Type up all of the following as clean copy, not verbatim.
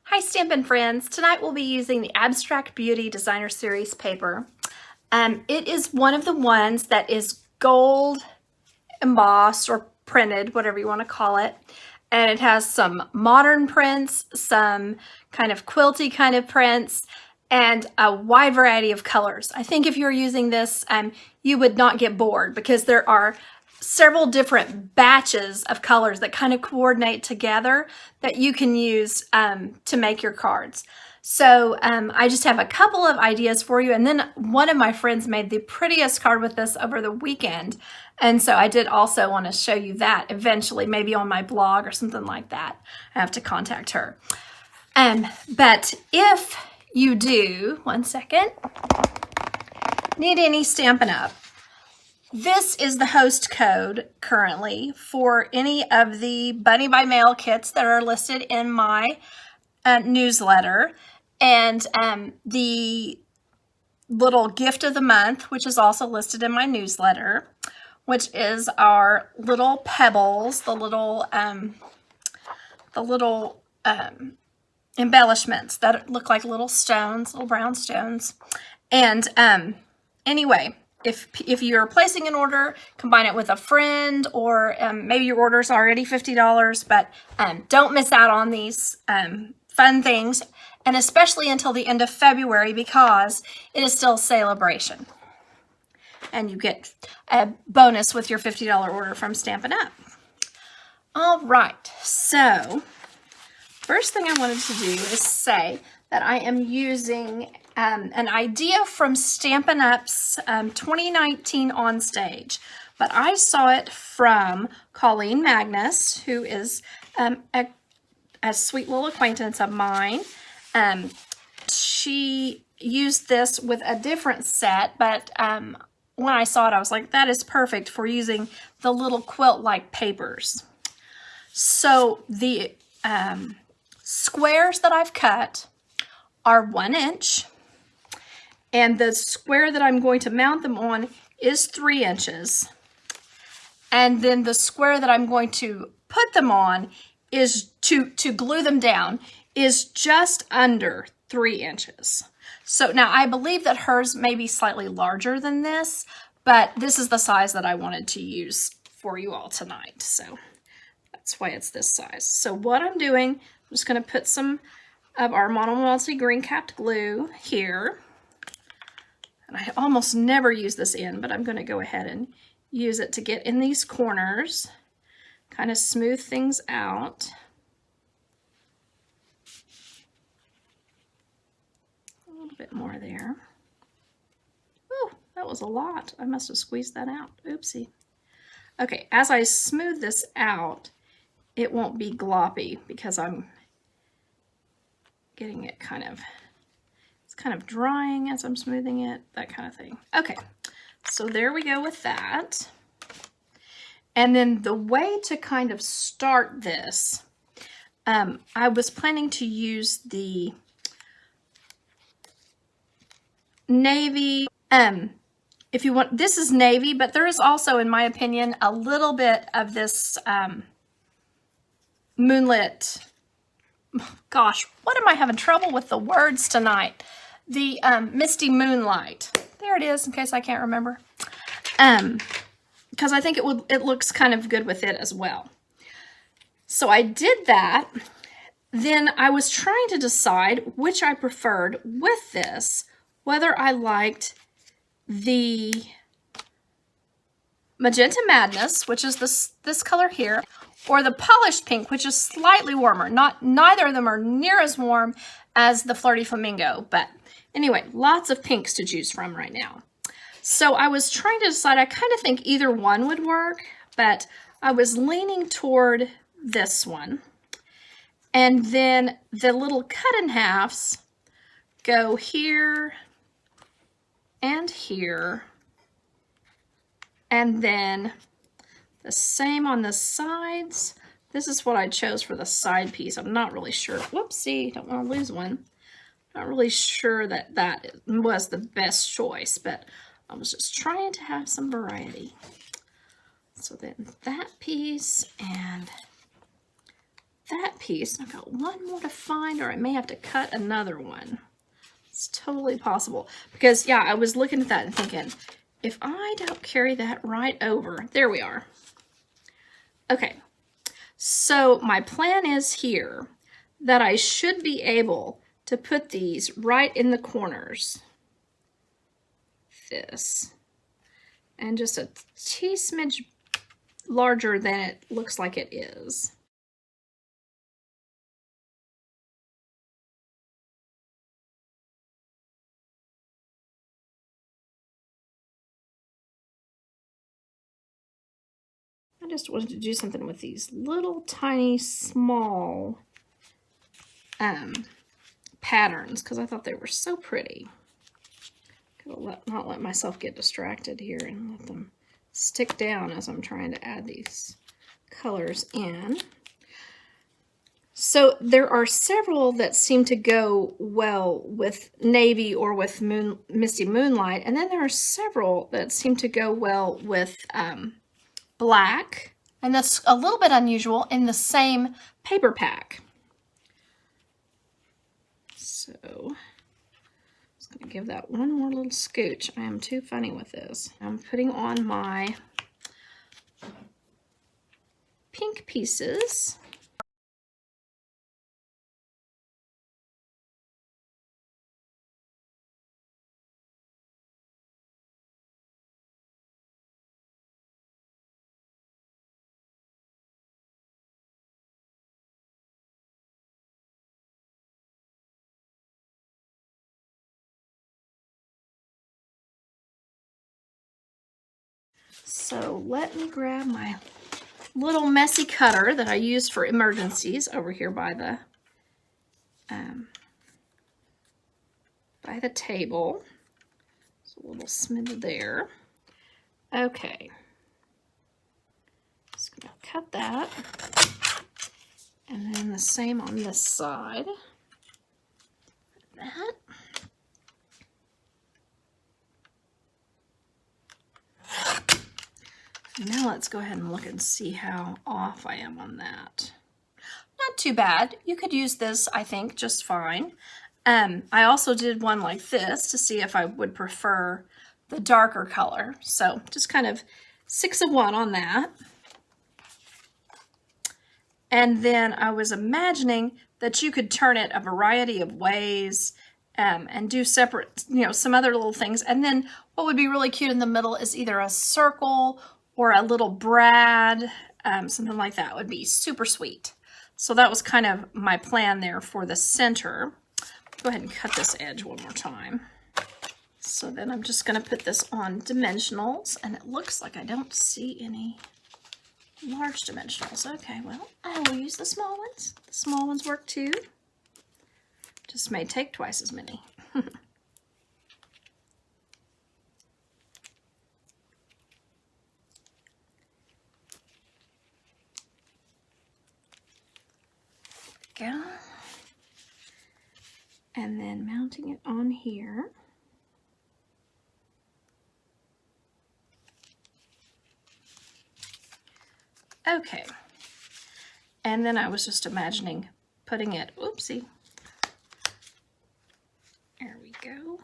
Hi Stampin' friends! Tonight we'll be using the Abstract Beauty Designer Series paper. It is one of the ones that is gold embossed or printed, whatever you want to call it. And it has some modern prints, some kind of quilty kind of prints, and a wide variety of colors. I think if you're using this, you would not get bored because there are several different batches of colors that kind of coordinate together that you can use to make your cards. So I just have a couple of ideas for you, and then one of my friends made the prettiest card with this over the weekend, and so I did also want to show you that eventually, maybe on my blog or something like that. I have to contact her. But if you do, one second, need any Stampin' Up!, this is the host code currently for any of the Bunny by Mail kits that are listed in my newsletter, and the little gift of the month, which is also listed in my newsletter, which is our little pebbles, the little embellishments that look like little stones, little brown stones. And anyway, if you're placing an order, combine it with a friend, or maybe your order's already $50, but don't miss out on these fun things, and especially until the end of February, because it is still celebration. And you get a bonus with your $50 order from Stampin' Up! All right, so first thing I wanted to do is say that I am using an idea from Stampin' Up's 2019 On Stage, but I saw it from Colleen Magnus, who is a sweet little acquaintance of mine. She used this with a different set, but when I saw it, I was like, that is perfect for using the little quilt-like papers. So the squares that I've cut are 1 inch, and the square that I'm going to mount them on is 3 inches. And then the square that I'm going to put them on is to glue them down is just under 3 inches. So now I believe that hers may be slightly larger than this, but this is the size that I wanted to use for you all tonight. So that's why it's this size. So what I'm doing, I'm just going to put some of our monomossy green capped glue here. And I almost never use this in, but I'm going to go ahead and use it to get in these corners, kind of smooth things out. A little bit more there. Oh, that was a lot. I must have squeezed that out. Oopsie. Okay, as I smooth this out, it won't be gloppy because I'm getting it kind of drying as I'm smoothing it, that kind of thing. Okay, so there we go with that. And then the way to kind of start this, I was planning to use the navy. If you want, this is navy, but there is also, in my opinion, a little bit of this moonlit, gosh, what am I having trouble with the words tonight? The misty moonlight. There it is, in case I can't remember. Because I think it looks kind of good with it as well. So I did that. Then I was trying to decide which I preferred with this, whether I liked the Magenta Madness, which is this color here, or the Polished Pink, which is slightly warmer. Neither of them are near as warm as the Flirty Flamingo, but anyway, lots of pinks to choose from right now. So I was trying to decide, I kind of think either one would work, but I was leaning toward this one. And then the little cut-in-halves go here and here. And then the same on the sides. This is what I chose for the side piece. I'm not really sure. Whoopsie, don't want to lose one. Not really sure that that was the best choice, but I was just trying to have some variety. So then that piece and that piece. I've got one more to find, or I may have to cut another one. It's totally possible. Because, yeah, I was looking at that and thinking, if I don't carry that right over, there we are. Okay, so my plan is here that I should be able to put these right in the corners. This. And just a smidge larger than it looks like it is. I just wanted to do something with these little tiny small patterns because I thought they were so pretty. Gotta not let myself get distracted here and let them stick down as I'm trying to add these colors in. So there are several that seem to go well with navy or with misty moonlight, and then there are several that seem to go well with black, and that's a little bit unusual in the same paper pack. So I'm just going to give that one more little scooch. I am too funny with this. I'm putting on my pink pieces. So let me grab my little messy cutter that I use for emergencies over here by the table. Just a little smidge there. Okay. Just gonna cut that. And then the same on this side. That. Now let's go ahead and look and see how off I am on that. Not too bad. You could use this, I think, just fine. I also did one like this to see if I would prefer the darker color. So just kind of 6 of 1 on that. And then I was imagining that you could turn it a variety of ways and do separate, some other little things. And then what would be really cute in the middle is either a circle or a little brad, something like that would be super sweet. So that was kind of my plan there for the center. Go ahead and cut this edge one more time. So then I'm just going to put this on dimensionals, and it looks like I don't see any large dimensionals. Okay, well, I will use the small ones. The small ones work too. Just may take twice as many. Go. And then mounting it on here. Okay. And then I was just imagining putting it, oopsie. There we go.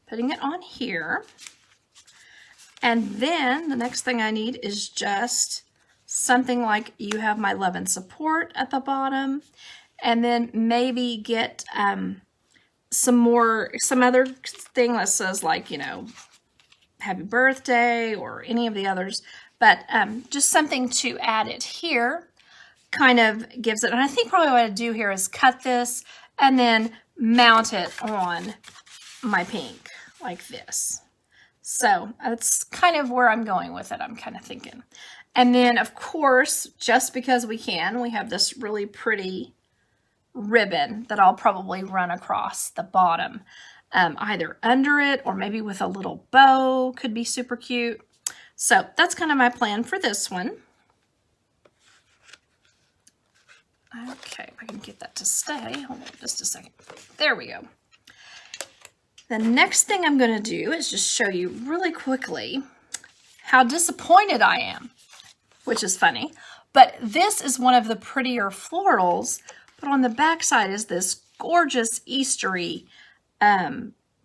Putting it on here. And then the next thing I need is just something like you have my love and support at the bottom, and then maybe get some other thing that says like, happy birthday or any of the others, but just something to add it here kind of gives it. And I think probably what I'd do here is cut this and then mount it on my pink like this. So that's kind of where I'm going with it, I'm kind of thinking. And then, of course, just because we can, we have this really pretty ribbon that I'll probably run across the bottom, either under it or maybe with a little bow could be super cute. So that's kind of my plan for this one. Okay, if I can get that to stay. Hold on just a second. There we go. The next thing I'm going to do is just show you really quickly how disappointed I am, which is funny, But this is one of the prettier florals, but on the back side is this gorgeous Eastery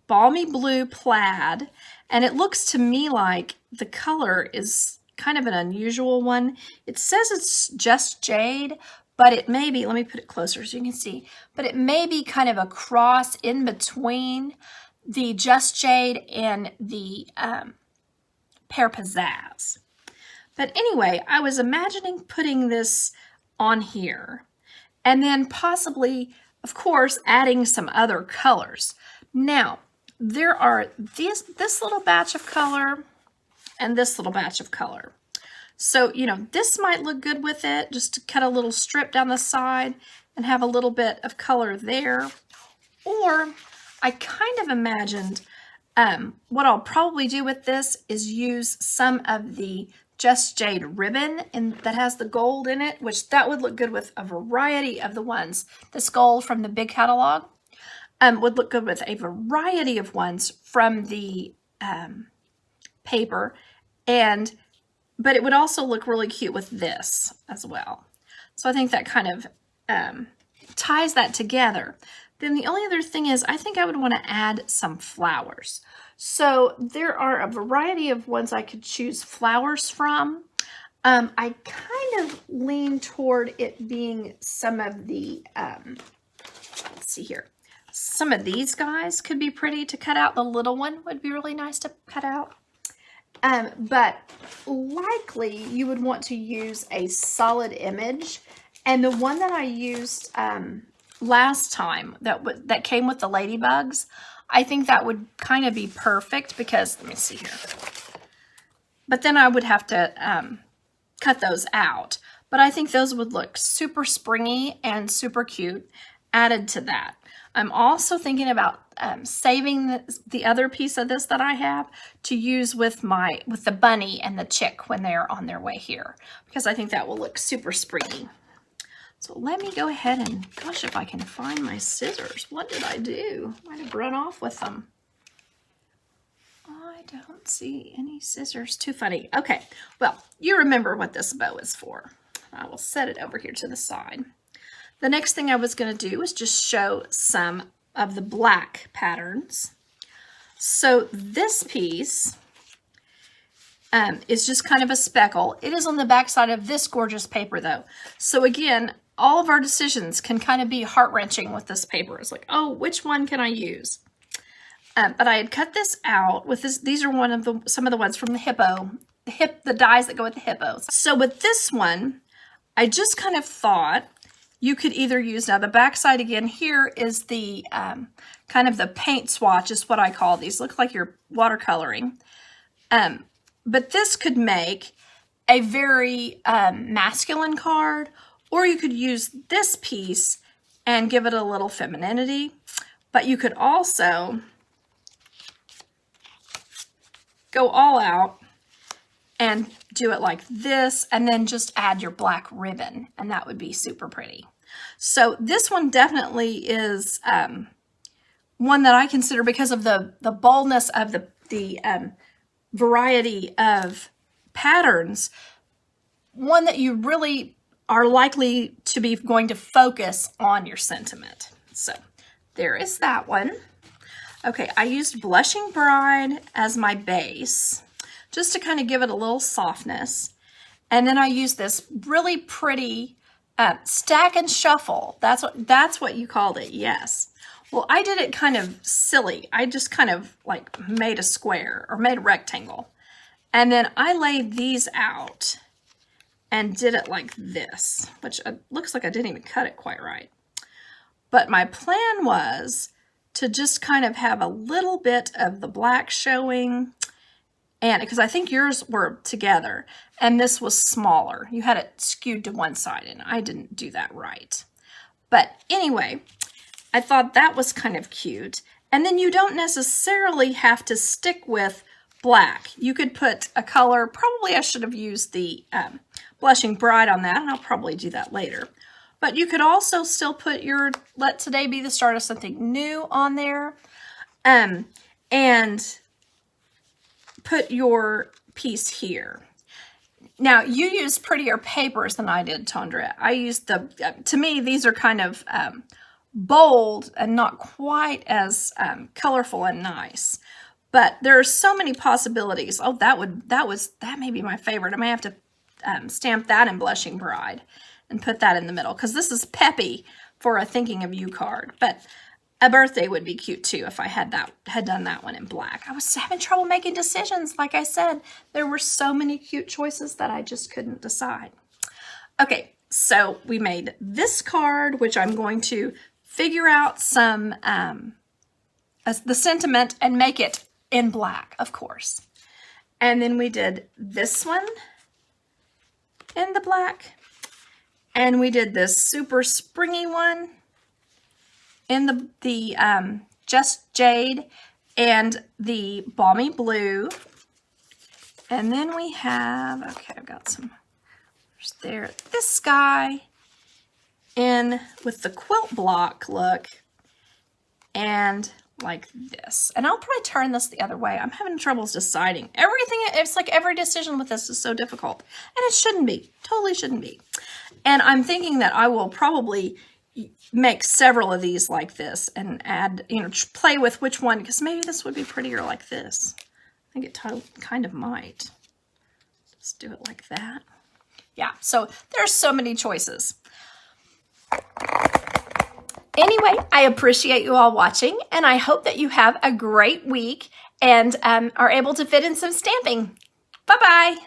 balmy blue plaid. And it looks to me like the color is kind of an unusual one. It says it's just jade, but it may be, let me put it closer so you can see, but it may be kind of a cross in between the just jade and the pear pizzazz. But anyway, I was imagining putting this on here and then possibly, of course, adding some other colors. Now, there are this little batch of color and this little batch of color. So, you know, this might look good with it, just to cut a little strip down the side and have a little bit of color there. Or I kind of imagined what I'll probably do with this is use some of the Just Jade ribbon that has the gold in it, which that would look good with a variety of the ones. This gold from the big catalog would look good with a variety of ones from the paper, but it would also look really cute with this as well. So I think that kind of ties that together. Then the only other thing is I think I would want to add some flowers. So there are a variety of ones I could choose flowers from. I kind of lean toward it being some of the, let's see here. Some of these guys could be pretty to cut out. The little one would be really nice to cut out. But likely you would want to use a solid image. And the one that I used last time that came with the ladybugs, I think that would kind of be perfect because, let me see here. But then I would have to cut those out. But I think those would look super springy and super cute added to that. I'm also thinking about saving the other piece of this that I have to use with the bunny and the chick when they're on their way here, because I think that will look super springy. So let me go ahead and, gosh, if I can find my scissors. What did I do? I might have run off with them. I don't see any scissors. Too funny. Okay, well, you remember what this bow is for. I will set it over here to the side. The next thing I was going to do is just show some of the black patterns. So this piece is just kind of a speckle. It is on the back side of this gorgeous paper though. So again, all of our decisions can kind of be heart-wrenching with this paper. It's like, oh, which one can I use? But I had cut this out with this. These are some of the ones from the hippo, the dies that go with the hippos. So with this one, I just kind of thought you could either use, now the back side again here is the kind of the paint swatch is what I call these. Look like you're watercoloring. But this could make a very masculine card, or you could use this piece and give it a little femininity. But you could also go all out and do it like this, and then just add your black ribbon, and that would be super pretty. So this one definitely is one that I consider, because of the boldness of the variety of patterns, one that you really are likely to be going to focus on your sentiment. So there is that one. Okay, I used Blushing Bride as my base, just to kind of give it a little softness. And then I used this really pretty stack and shuffle. That's what you called it, yes. Well, I did it kind of silly. I just kind of like made a square or made a rectangle. And then I laid these out and did it like this, which looks like I didn't even cut it quite right. But my plan was to just kind of have a little bit of the black showing, and because I think yours were together and this was smaller. You had it skewed to one side and I didn't do that right. But anyway, I thought that was kind of cute. And then you don't necessarily have to stick with black. You could put a color. Probably I should have used the Blushing Bride on that, and I'll probably do that later. But you could also still put your Let Today Be the Start of Something New on there, and put your piece here. Now, you used prettier papers than I did, Tondra. I used to me, these are kind of bold and not quite as colorful and nice. But there are so many possibilities. Oh, that may be my favorite. I may have to stamp that in Blushing Bride and put that in the middle, because this is peppy for a Thinking of You card. But a birthday would be cute too if I had done that one in black. I was having trouble making decisions. Like I said, there were so many cute choices that I just couldn't decide. Okay, so we made this card, which I'm going to figure out some the sentiment and make it in black, of course. And then we did this one in the black, and we did this super springy one in the Just Jade and the Balmy Blue. And then we have, okay, I've got some there, this guy in with the quilt block look and like this. And I'll probably turn this the other way. I'm having troubles deciding. It's like every decision with this is so difficult. And it shouldn't be. Totally shouldn't be. And I'm thinking that I will probably make several of these like this and add, play with which one, because maybe this would be prettier like this. I think it kind of might. Just do it like that. Yeah, so there's so many choices. Anyway, I appreciate you all watching, and I hope that you have a great week and are able to fit in some stamping. Bye-bye.